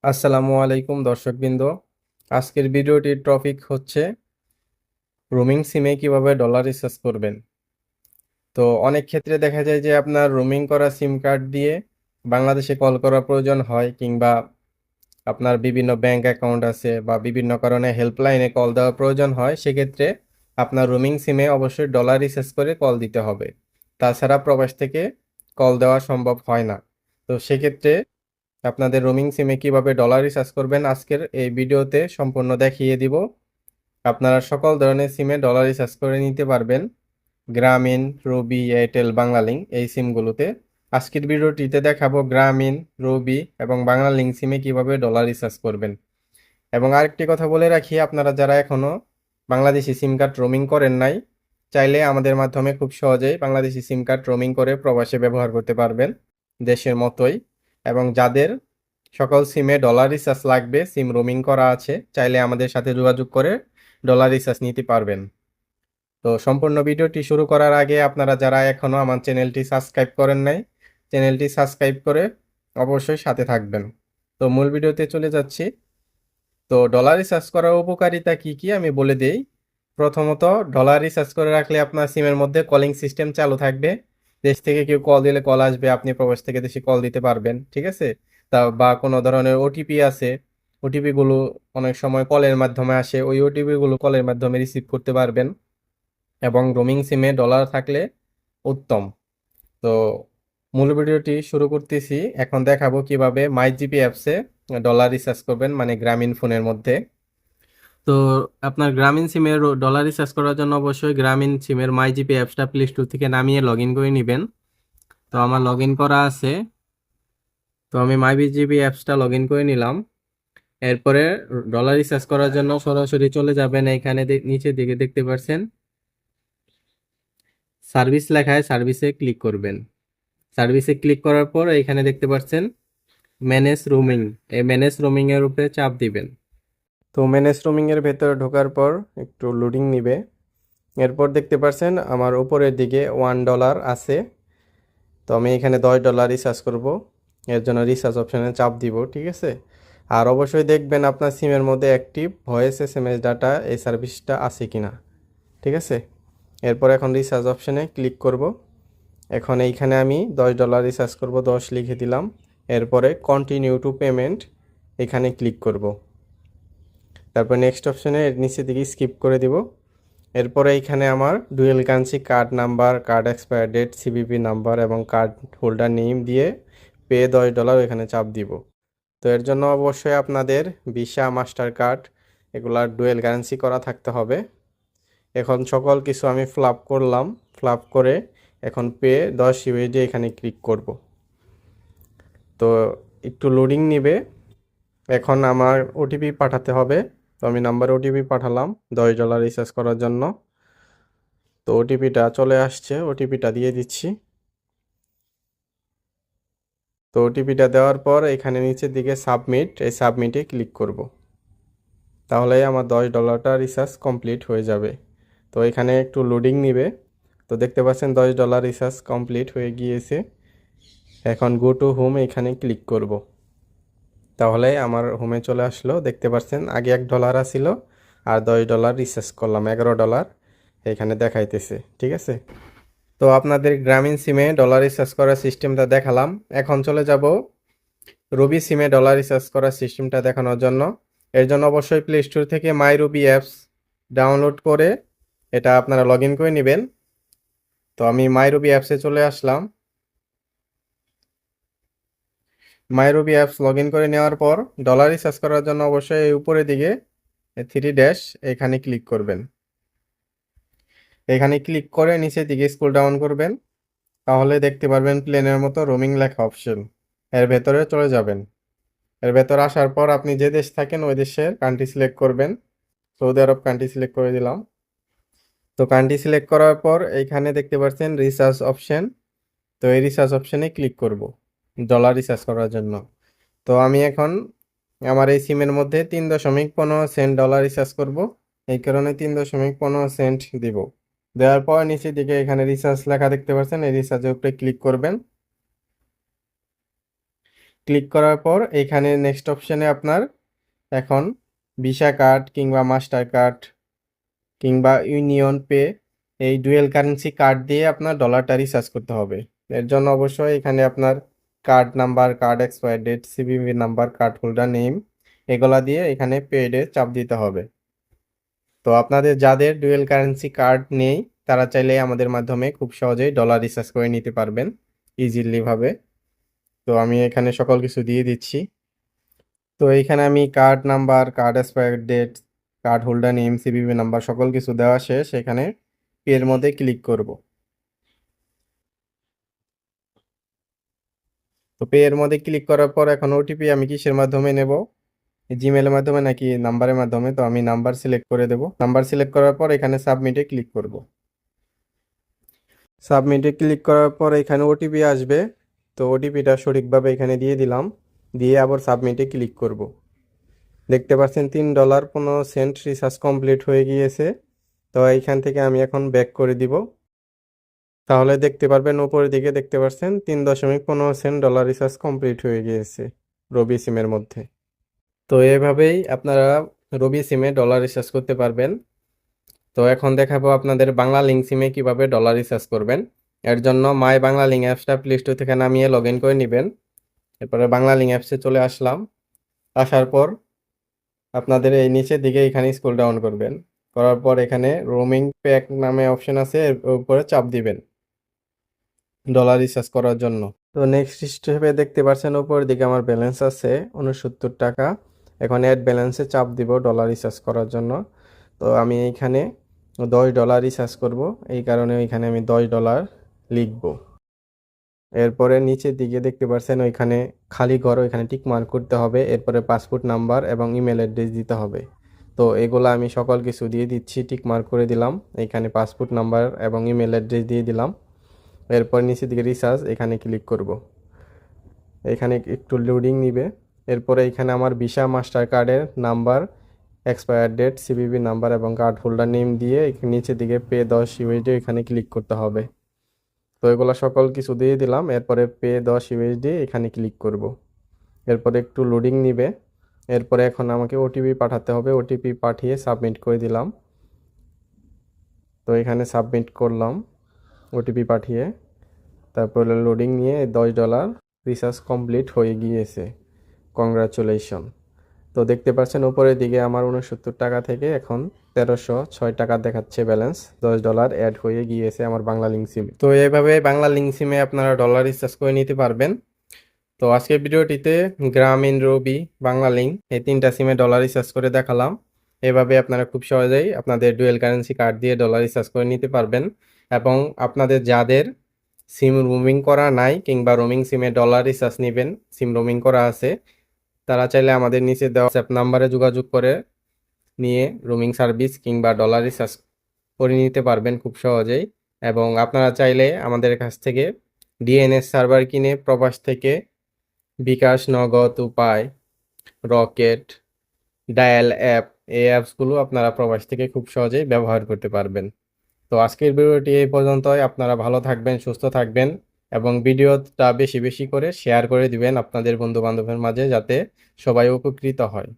আসসালামু আলাইকুম দর্শকবৃন্দ। আজকের ভিডিওটির টপিক হচ্ছে রোমিং সিমে কিভাবে ডলার রিচার্জ করবেন। তো অনেক ক্ষেত্রে দেখা যায় যে আপনার রোমিং করা সিম কার্ড দিয়ে বাংলাদেশে কল করা প্রয়োজন হয়, কিংবা আপনার বিভিন্ন ব্যাংক অ্যাকাউন্ট আছে বা বিভিন্ন কারণে হেল্পলাইনে কল দেওয়া প্রয়োজন হয়। সেক্ষেত্রে আপনার রোমিং সিমে অবশ্যই ডলার রিচার্জ করে কল দিতে হবে, তাছাড়া প্রবাস থেকে কল দেওয়া সম্ভব হয় না। তো সেক্ষেত্রে আপনাদের রোমিং সিমে কিভাবে ডলার রিচার্জ করবেন আজকের এই ভিডিওতে সম্পূর্ণ দেখিয়ে দিব। আপনারা সকল ধরনের সিমে ডলার রিচার্জ করে নিতে পারবেন, গ্রামীণ, রবি, এয়ারটেল, বাংলালিংক এই সিমগুলোতে। আজকের ভিডিওটিতে দেখাবো গ্রামীণ, রবি এবং বাংলালিংক সিমে কিভাবে ডলার রিচার্জ করবেন। এবং আরেকটি কথা বলে রাখি, আপনারা যারা এখনো বাংলাদেশি সিম কার্ড রোমিং করেন নাই, চাইলে আমাদের মাধ্যমে খুব সহজেই বাংলাদেশি সিম কার্ড রোমিং করে প্রবাসে ব্যবহার করতে পারবেন দেশের মতোই। এবং যাদের সকল সিমে ডলার রিচার্জ লাগবে, সিম রোমিং করা আছে, চাইলে আমাদের সাথে যোগাযোগ করে ডলার রিচার্জ নিতে পারবেন। তো সম্পূর্ণ ভিডিওটি শুরু করার আগে আপনারা যারা এখনো আমার চ্যানেলটি সাবস্ক্রাইব করেন নাই, চ্যানেলটি সাবস্ক্রাইব করে অবশ্যই সাথে থাকবেন। তো মূল ভিডিওতে চলে যাচ্ছি। তো ডলার রিচার্জ করার উপকারিতা কি কি আমি বলে দেই। প্রথমত, ডলার রিচার্জ করে রাখলে আপনার সিমের মধ্যে কলিং সিস্টেম চালু থাকবে। দেশ থেকে কেউ কল দিলে কল আসবে, আপনি প্রবাস থেকে দেশে কল দিতে পারবেন, ঠিক আছে। তা বা কোনো ধরনের ওটিপি আছে, ওটিপি গুলো অনেক সময় কলের মাধ্যমে আসে, ওই ওটিপি গুলো কলের মাধ্যমে রিসিভ করতে পারবেন। এবং রোমিং সিমে ডলার থাকলে উত্তম। তো মূল ভিডিওটি শুরু করতেছি। এখন দেখাবো কিভাবে মাই জিপি অ্যাপসে ডলার রিচার্জ করবেন, মানে গ্রামীণ ফোনের মধ্যে। তো আপনার গ্রামীণ সিমের ডলার রিচার্জ করার জন্য অবশ্যই গ্রামীণ সিমের মাই জিপি অ্যাপসটা প্লে স্টোর থেকে নামিয়ে লগ ইন করে নেবেন। তো আমার লগ ইন করা আছে, তো আমি মাই জিপি অ্যাপসটা লগ ইন করে নিলাম। এরপরে ডলার রিচার্জ করার জন্য সরাসরি চলে যাবেন, এখানে নিচের দিকে দেখতে পাচ্ছেন সার্ভিস লেখায়, সার্ভিসে ক্লিক করবেন। সার্ভিসে ক্লিক করার পর এখানে দেখতে পাচ্ছেন ম্যানেজ রোমিং, এই ম্যানেজ রোমিং এর উপরে চাপ দিবেন। তো ম্যানেজ রোমিং এর ভেতরে ঢোকার পর একটু লোডিং নিবে। এরপর দেখতে পাচ্ছেন আমার উপরের দিকে $1 আছে। তো আমি এখানে $10 রিচার্জ করব, এর জন্য রিচার্জ অপশানে চাপ দিব, ঠিক আছে। আর অবশ্যই দেখবেন আপনার সিমের মধ্যে অ্যাক্টিভ ভয়েস SMS ডাটা এই সার্ভিসটা আছে কিনা, ঠিক আছে। এরপর এখন রিচার্জ অপশানে ক্লিক করব। এখন এইখানে আমি $10 রিচার্জ করব, 10 লিখে দিলাম। এরপরে কন্টিনিউ টু পেমেন্ট এখানে ক্লিক করব। তারপর নেক্সট অপশানে এর নিচে দিকে স্কিপ করে দিব। এরপরে এইখানে আমার dual currency card number, card expire date, CVV number এবং কার্ড হোল্ডার নেম দিয়ে পে $10 এখানে চাপ দিব। তো এর জন্য অবশ্যই আপনাদের ভিসা, মাস্টার কার্ড এগুলার ডুয়েল কারেন্সি করা থাকতে হবে। এখন সকল কিছু আমি ফ্লাপ করলাম, ফ্লাপ করে এখন পে 10 ইউএসডি এখানে ক্লিক করব। তো একটু লোডিং নিবে। এখন আমার ওটিপি পাঠাতে হবে। তো আমি নাম্বারে ওটিপি পাঠালাম $10 রিচার্জ করার জন্য। তো ওটিপিটা চলে আসছে, ওটিপিটা দিয়ে দিচ্ছি। তো ওটিপিটা দেওয়ার পর এখানে নিচের দিকে সাবমিট, এই সাবমিটে ক্লিক করব। তাহলে আমার $10টা রিচার্জ কমপ্লিট হয়ে যাবে। তো এখানে একটু লোডিং নিবে। তো দেখতে পাচ্ছেন $10 রিচার্জ কমপ্লিট হয়ে গিয়েছে। এখন গো টু হোম এখানে ক্লিক করব। তাহলে আমার হোমে চলে আসলো। দেখতে পাচ্ছেন আগে $1 ছিল, আর $10 রিচার্জ করলাম, $11 এখানে দেখাইতেছে, ঠিক আছে। তো আপনাদের গ্রামীণ সিমে ডলার রিচার্জ করার সিস্টেমটা দেখালাম। এখন চলে যাব রবি সিমে ডলার রিচার্জ করার সিস্টেমটা দেখানোর জন্য। এর জন্য অবশ্যই প্লে স্টোর থেকে মাই রবি অ্যাপস ডাউনলোড করে এটা আপনারা লগ ইন করে নেবেন। তো আমি মাই রবি অ্যাপসে চলে আসলাম। মাই রবি অ্যাপস লগ ইন করে নেওয়ার পর ডলার রিচার্জ করার জন্য অবশ্যই এই উপরের দিকে 3 ড্যাশ এখানে ক্লিক করবেন। এখানে ক্লিক করে নিচের দিকে স্ক্রল ডাউন করবেন, তাহলে দেখতে পারবেন প্লেনের মতো রোমিং লেখা অপশন, এর ভেতরে চলে যাবেন। এর ভেতর আসার পর আপনি যে দেশ থাকেন ওই দেশের কান্ট্রি সিলেক্ট করবেন। সৌদি আরব কান্ট্রি সিলেক্ট করে দিলাম। তো কান্ট্রি সিলেক্ট করার পর এইখানে দেখতে পাচ্ছেন রিচার্জ অপশন। তো এই রিচার্জ অপশনে ক্লিক করব ডলার রিচার্জ করার জন্য। তো আমি এখন আমার এই সিমের মধ্যে 3.15 সেন্ট ডলার রিচার্জ করব, এই কারণে 3.15 সেন্ট দিব। দেওয়ার পর নিচের দিকে এখানে রিচার্জ লেখা দেখতে পাচ্ছেন, এই রিচার্জের উপরে ক্লিক করবেন। ক্লিক করার পর এখানে নেক্সট অপশানে আপনার এখন ভিসা কার্ড কিংবা মাস্টার কার্ড কিংবা ইউনিয়ন পে এই ডুয়েল কারেন্সি কার্ড দিয়ে আপনার ডলারটা রিচার্জ করতে হবে। এর জন্য অবশ্যই এখানে আপনার card number, card expire date, CVV number, card holder name এগুলা দিয়ে এখানে পেডে চাপ দিতে হবে। তো আপনাদের যাদের ডুয়েল কারেন্সি কার্ড নেই তারা চাইলে আমাদের মাধ্যমে খুব সহজেই ডলার রিচার্জ করে নিতে পারবেন ইজিলি ভাবে। তো আমি এখানে সকল কিছু দিয়ে দিচ্ছি। তো এইখানে আমি card number, card expire date, card holder name, CVV number সকল কিছু দেওয়া শেষ। এখানে পে এর মধ্যে ক্লিক করব। তো পে এর মধ্যে ক্লিক করার পর এখন ওটিপি আমি কিসের মাধ্যমে নেব, জিমেলের মাধ্যমে নাকি নাম্বারের মাধ্যমে? তো আমি নাম্বার সিলেক্ট করে দেব। নাম্বার সিলেক্ট করার পর এখানে সাবমিটে ক্লিক করব। সাবমিটে ক্লিক করার পর এখানে ওটিপি আসবে। তো ওটিপিটা সঠিকভাবে এখানে দিয়ে দিলাম, দিয়ে আবার সাবমিটে ক্লিক করব। দেখতে পাচ্ছেন $3.15 রিচার্জ কমপ্লিট হয়ে গিয়েছে। তো এইখান থেকে আমি এখন ব্যাক করে দিব। তাহলে দেখতে পারবেন উপরের দিকে দেখতে পাচ্ছেন $3.15 ডলার রিচার্জ কমপ্লিট হয়ে গিয়েছে রবি সিমের মধ্যে। তো এভাবেই আপনারা রবি সিমে ডলার রিচার্জ করতে পারবেন। তো এখন দেখাবো আপনাদের বাংলা লিঙ্ক সিমে কিভাবে ডলার রিচার্জ করবেন। এর জন্য মাই বাংলা লিঙ্ক অ্যাপসটা প্লে স্টোর থেকে নামিয়ে লগ ইন করে নেবেন। এরপরে বাংলা লিঙ্ক অ্যাপসে চলে আসলাম। আসার পর আপনাদের এই নিচের দিকে এখানে স্ক্রল ডাউন করবেন। করার পর এখানে রোমিং প্যাক নামে অপশন আছে, এর উপরে চাপ দিবেন ডলার রিচার্জ করার জন্য। তো নেক্সট স্টেপে দেখতে পাচ্ছেন উপরের দিকে আমার ব্যালেন্স আছে 69 টাকা। এখন অ্যাড ব্যালেন্সে চাপ দিব ডলার রিচার্জ করার জন্য। তো আমি এইখানে $10 রিচার্জ করব, এই কারণে এখানে আমি $10 লিখব। এরপরে নিচের দিকে দেখতে পাচ্ছেন ওইখানে খালি ঘর, ওইখানে টিক মার্ক করতে হবে। এরপরে পাসপোর্ট নাম্বার এবং ইমেল অ্যাড্রেস দিতে হবে। তো এগুলো আমি সকল কিছু দিয়ে দিচ্ছি, টিক মার্ক করে দিলাম। এইখানে পাসপোর্ট নাম্বার এবং ইমেল অ্যাড্রেস দিয়ে দিলাম। এরপর নিচের দিকে রিচার্জ এখানে ক্লিক করব। এখানে একটু লোডিং নিবে। এরপরে এখানে আমার ভিসা মাস্টার কার্ডের নাম্বার, এক্সপায়ার ডেট, সিভিভি নাম্বার এবং কার্ড হোল্ডার নেম দিয়ে নিচের দিকে পে 10 ইউএসডি এখানে ক্লিক করতে হবে। তো এগুলো সকল কিছু দিয়ে দিলাম। এরপরে পে 10 ইউএসডি এখানে ক্লিক করব। এরপরে একটু লোডিং নিবে। এরপরে এখন আমাকে ওটিপি পাঠাতে হবে, ওটিপি পাঠিয়ে সাবমিট করে দিলাম। তো এখানে সাবমিট করলাম ওটিপি পাঠিয়ে। তারপরে লোডিং নিয়ে $10 রিচার্জ কমপ্লিট হয়ে গিয়েছে। কংগ্রাচুলেশন। তো দেখতে পাচ্ছেন উপরের দিকে আমার 69 টাকা থেকে এখন 1306 টাকা দেখাচ্ছে ব্যালেন্স। $10 অ্যাড হয়ে গিয়েছে আমার বাংলা লিঙ্ক সিমে। তো এইভাবে বাংলা লিঙ্ক সিমে আপনারা ডলার রিচার্জ করে নিতে পারবেন। তো আজকের ভিডিওটিতে গ্রামীণ, রবি, বাংলা লিঙ্ক এই তিনটা সিমে ডলার রিচার্জ করে দেখালাম। এভাবে আপনারা খুব সহজেই আপনাদের ডুয়েল কারেন্সি কার্ড দিয়ে ডলার রিচার্জ করে নিতে পারবেন। এবং আপনাদের যাদের সিম রোমিং করা নাই কিংবা রোমিং সিমে ডলার রিচার্জ নেবেন, সিম রোমিং করা আছে, তারা চাইলে আমাদের নিচে দেওয়া হোয়াটসঅ্যাপ নাম্বারে যোগাযোগ করে নিয়ে রোমিং সার্ভিস কিংবা ডলার রিচার্জ করে নিতে পারবেন খুব সহজেই। এবং আপনারা চাইলে আমাদের কাছ থেকে ডিএনএস সার্ভার কিনে প্রবাস থেকে বিকাশ, নগদ, উপায়, রকেট, ডায়াল অ্যাপ এই অ্যাপসগুলো আপনারা প্রবাস থেকে খুব সহজেই ব্যবহার করতে পারবেন। তো আজকের ভিডিওটি এই পর্যন্তই। আপনারা ভালো থাকবেন, সুস্থ থাকবেন এবং ভিডিওটা বেশি বেশি করে শেয়ার করে দিবেন আপনাদের বন্ধু বান্ধবের মাঝে, যাতে সবাই উপকৃত হয়।